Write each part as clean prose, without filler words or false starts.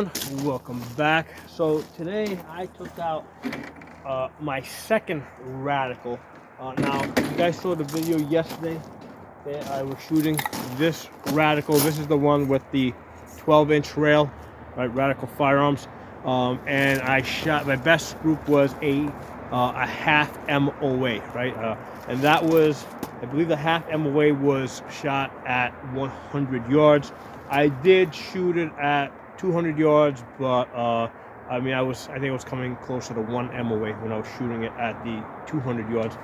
everyone, welcome back. So today I took out my second Radical. Now you guys saw the video yesterday. Okay, I was shooting this Radical. This is the one with the 12-inch rail, right? Radical Firearms. And I shot, my best group was a half MOA, right? And that was, I believe the half MOA was shot at 100 yards. I did shoot it at 200 yards, but I mean, I think it was coming closer to 1 MOA when I was shooting it at the 200 yards.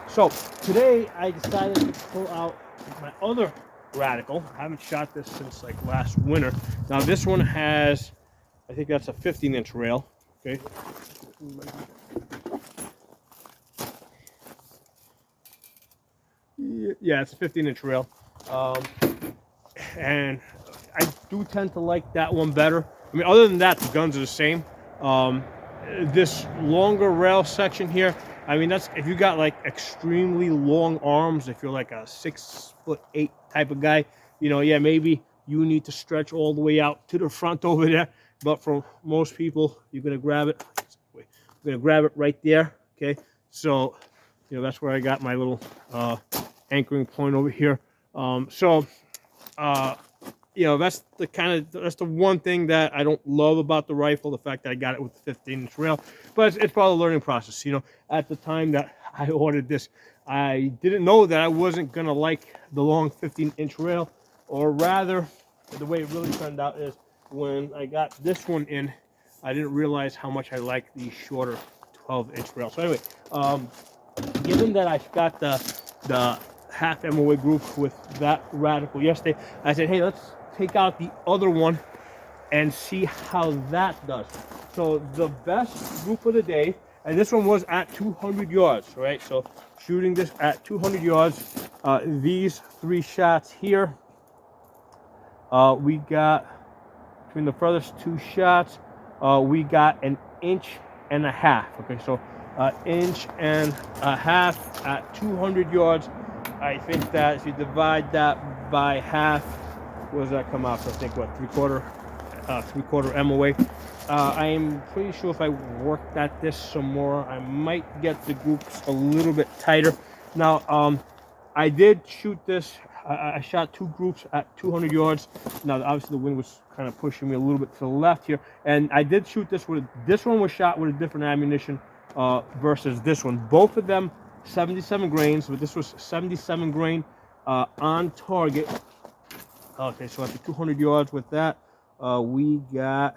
So today I decided to pull out my other Radical. I haven't shot this since like last winter. Now this one has, I think that's a 15-inch rail. Okay. Yeah, it's a 15-inch rail. And I do tend to like that one better. I mean, other than that, the guns are the same. This longer rail section here, I mean, that's if you got like extremely long arms, if you're like a 6'8" type of guy, you know, yeah, maybe you need to stretch all the way out to the front over there. But for most people, you're gonna grab it. You're gonna grab it right there. Okay, so you know that's where I got my little anchoring point over here. You know, that's the one thing that I don't love about the rifle, the fact that I got it with the 15-inch rail. But it's part of the learning process. You know, at the time that I ordered this, I didn't know that I wasn't gonna like the long 15-inch rail, or rather, the way it really turned out is when I got this one in, I didn't realize how much I like the shorter 12-inch rail. So anyway, given that I got the half MOA group with that Radical yesterday, I said, hey, let's take out the other one and see how that does. So the best group of the day, and this one was at 200 yards, right? So shooting this at 200 yards, these 3 shots here, we got, between the furthest 2 shots, we got 1.5 inches. Okay, so 1.5 inches at 200 yards. I think that if you divide that by half, what does that come out to? I think what, three-quarter MOA. I am pretty sure if I worked at this some more, I might get the groups a little bit tighter. Now, I did shoot this. I shot 2 groups at 200 yards. Now, obviously, the wind was kind of pushing me a little bit to the left here, and I did shoot this with. This one was shot with a different ammunition versus this one. Both of them 77 grains, but this was 77 grain on target. Okay, so at the 200 yards with that, we got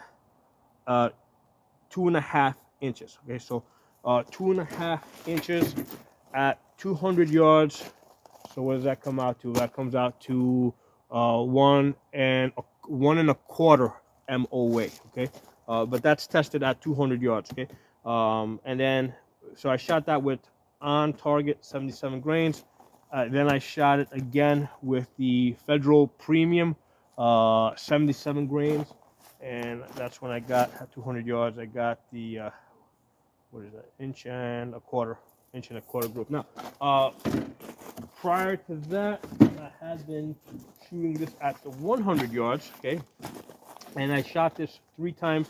2.5 inches. Okay, so 2.5 inches at 200 yards. So what does that come out to? That comes out to 1 1.25 MOA. Okay, but that's tested at 200 yards. Okay, and then so I shot that with on target 77 grains. Then I shot it again with the Federal Premium 77 grains, and that's when I got at 200 yards. I got the what is that? 1.25 inch group. Now, prior to that, I had been shooting this at the 100 yards. Okay, and I shot this 3 times.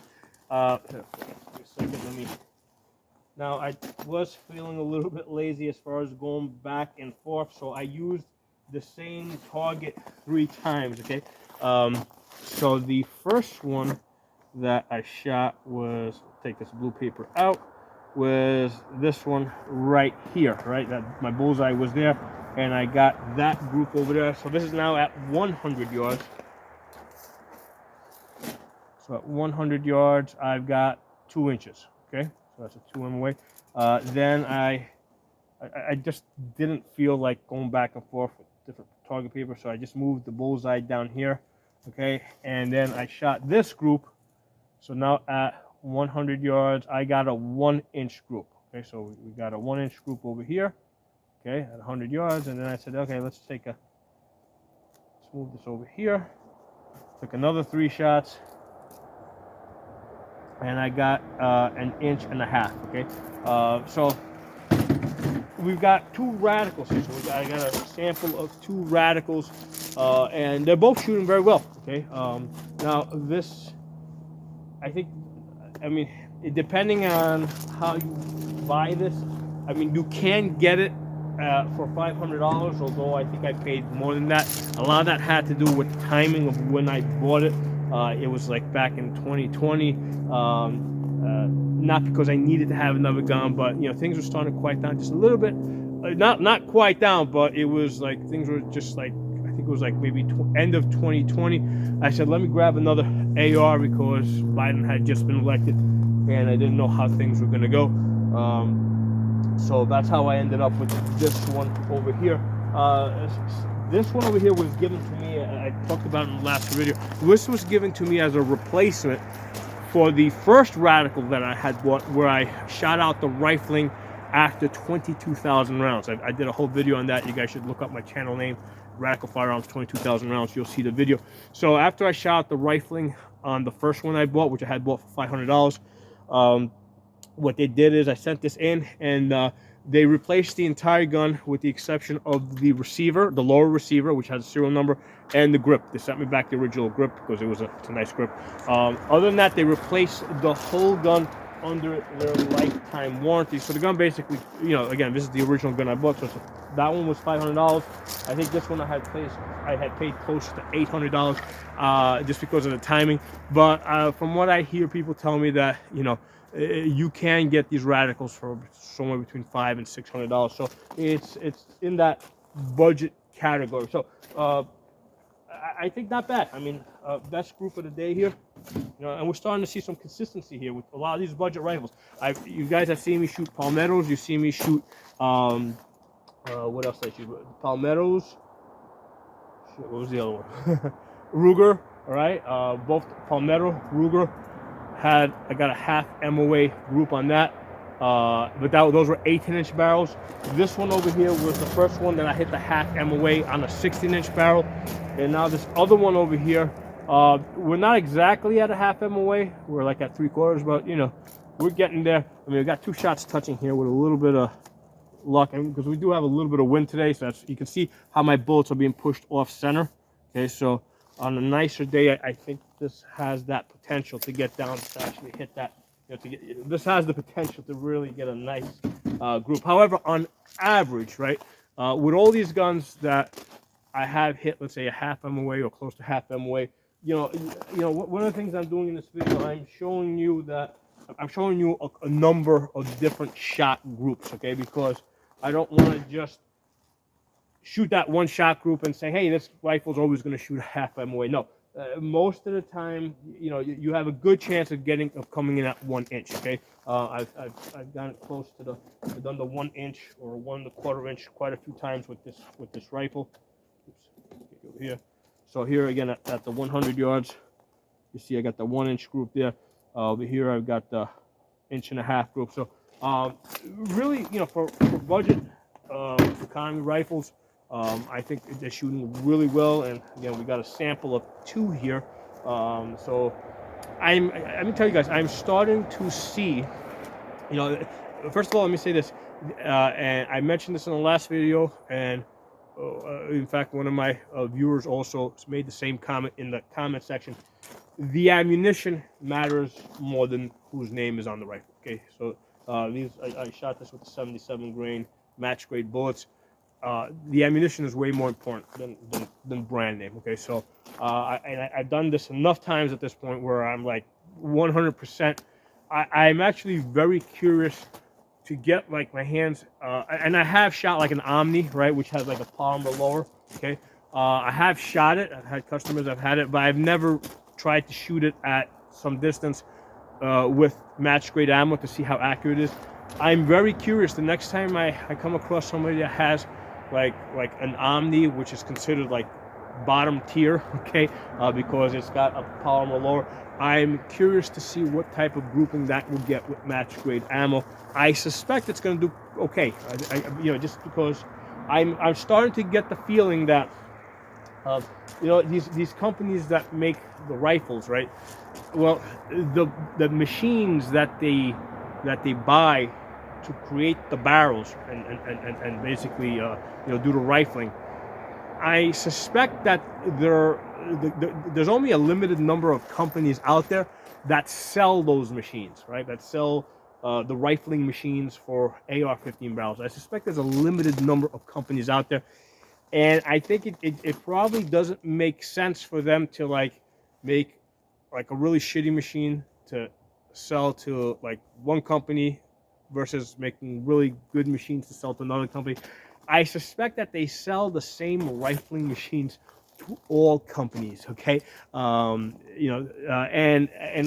Now, I was feeling a little bit lazy as far as going back and forth, so I used the same target 3 times, okay? So the first one that I shot was, take this blue paper out, was this one right here, right? That my bullseye was there, and I got that group over there. So this is now at 100 yards. So at 100 yards, I've got 2 inches, okay? So that's a 2 MOA. Then I just didn't feel like going back and forth with different target paper, so I just moved the bullseye down here, okay? And then I shot this group. So now at 100 yards, I got a 1-inch group, okay? So we got a 1-inch group over here, okay, at 100 yards. And then I said, okay, let's move this over here. Took another 3 shots. And I got 1.5 inches. Okay, so we've got 2 Radicals here. So I got a sample of 2 Radicals, and they're both shooting very well. Okay, now this I think, I mean, depending on how you buy this, I mean, you can get it for $500, although I think I paid more than that. A lot of that had to do with the timing of when I bought it. It was like back in 2020. Not because I needed to have another gun, but you know, things were starting to quiet down just a little bit. Not quite down, but it was like things were just like, I think it was like maybe end of 2020. I said, let me grab another AR because Biden had just been elected, and I didn't know how things were going to go. So that's how I ended up with this one over here. This one over here was given to me, I talked about it in the last video. This was given to me as a replacement for the first Radical that I had bought, where I shot out the rifling after 22,000 rounds. I did a whole video on that. You guys should look up my channel name, Radical Firearms 22,000 rounds. You'll see the video. So after I shot out the rifling on the first one I bought, which I had bought for $500, what they did is I sent this in, and they replaced the entire gun with the exception of the receiver, the lower receiver, which has a serial number, and the grip. They sent me back the original grip because it's a nice grip. Other than that, they replaced the whole gun under their lifetime warranty. So the gun basically, you know, again, this is the original gun I bought. So that one was $500. I think this one I had paid close to $800 just because of the timing. But from what I hear people tell me, that, you know, you can get these Radicals for somewhere between $500 and $600. So it's in that budget category. So I think not bad. I mean, best group of the day here. You know, and we're starting to see some consistency here with a lot of these budget rifles. You guys have seen me shoot Palmettos. You see me shoot what else did I shoot? Palmettos. Shit, what was the other one? Ruger. All right. Both Palmetto, Ruger. I got a half MOA group on that, but those were 18-inch barrels. This one over here was the first one that I hit the half MOA on a 16-inch barrel, and now this other one over here, we're not exactly at a half MOA, we're like at 3/4, but you know, we're getting there. I mean, we got 2 shots touching here with a little bit of luck, because we do have a little bit of wind today, so you can see how my bullets are being pushed off center. Okay, so on a nicer day, I think this has that potential to get down to actually hit that. You know, this has the potential to really get a nice group. However, on average, right, with all these guns that I have hit, let's say a half MOA or close to half MOA, you know, one of the things I'm doing in this video, I'm showing you a number of different shot groups, okay, because I don't want to just shoot that one shot group and say, hey, this rifle's always going to shoot a half MOA. No, most of the time, you know, you have a good chance of coming in at 1 inch. Okay, I've gotten close to I've done the 1 inch or 1 1/4 inch quite a few times with this rifle. Oops, get over here. So here again at the 100 yards, you see I got the 1 inch group there. Over here I've got the 1.5 inch group. So really, you know, for budget economy rifles, I think they're shooting really well, and again, we got a sample of 2 here. So let me tell you guys, I'm starting to see, you know, first of all, let me say this, and I mentioned this in the last video, and in fact, one of my viewers also made the same comment in the comment section. The ammunition matters more than whose name is on the rifle. Okay, so I shot this with the 77 grain match grade bullets. The ammunition is way more important than brand name. Okay, so I've done this enough times at this point where I'm like 100%. I'm actually very curious to get like my hands, and I have shot like an Omni, right, which has like a polymer lower. Okay, I have shot it. I've had customers I've had it, but I've never tried to shoot it at some distance with match grade ammo to see how accurate it is. I'm very curious the next time I come across somebody that has like an Omni, which is considered like bottom tier, okay, because it's got a polymer lower. I'm curious to see what type of grouping that will get with match grade ammo. I suspect it's going to do okay. You know, just because I'm starting to get the feeling that you know, these companies that make the rifles, right? Well, the machines that they buy to create the barrels and basically you know, do the rifling, I suspect that there's only a limited number of companies out there that sell those machines, right? That sell the rifling machines for AR-15 barrels. I suspect there's a limited number of companies out there, and I think it probably doesn't make sense for them to like make like a really shitty machine to sell to like one company versus making really good machines to sell to another company. I suspect that they sell the same rifling machines to all companies. Okay, and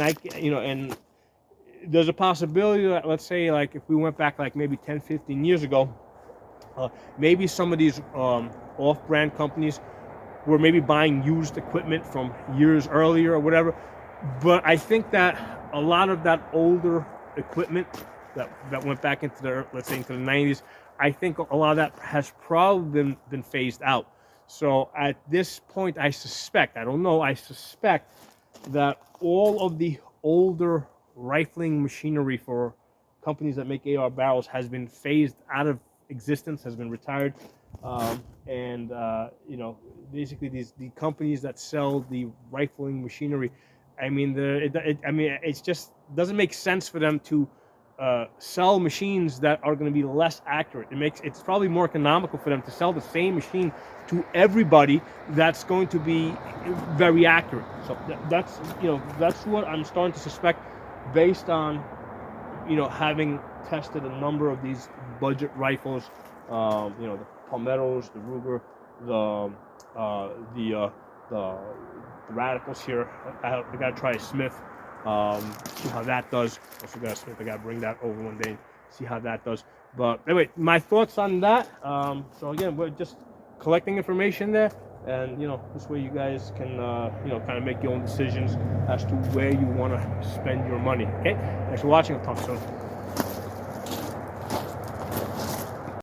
I, and there's a possibility that, let's say, like if we went back like maybe 10, 15 years ago, maybe some of these off-brand companies were maybe buying used equipment from years earlier or whatever. But I think that a lot of that older equipment that went back into the, let's say, into the 90s, I think a lot of that has probably been phased out. So at this point, I suspect, I don't know, I suspect that all of the older rifling machinery for companies that make AR barrels has been phased out of existence, has been retired. Basically the companies that sell the rifling machinery, I mean, it's just doesn't make sense for them to sell machines that are going to be less accurate. It's probably more economical for them to sell the same machine to everybody that's going to be very accurate. So that's what I'm starting to suspect, based on having tested a number of these budget rifles, the Palmettos, the Ruger, the Radicals here. I gotta try a Smith, see how that does. Also got a Smith. I gotta bring that over one day, see how that does. But anyway, my thoughts on that. So again, we're just collecting information there, and this way you guys can kind of make your own decisions as to where you want to spend your money. Okay, thanks for watching. I'll talk soon.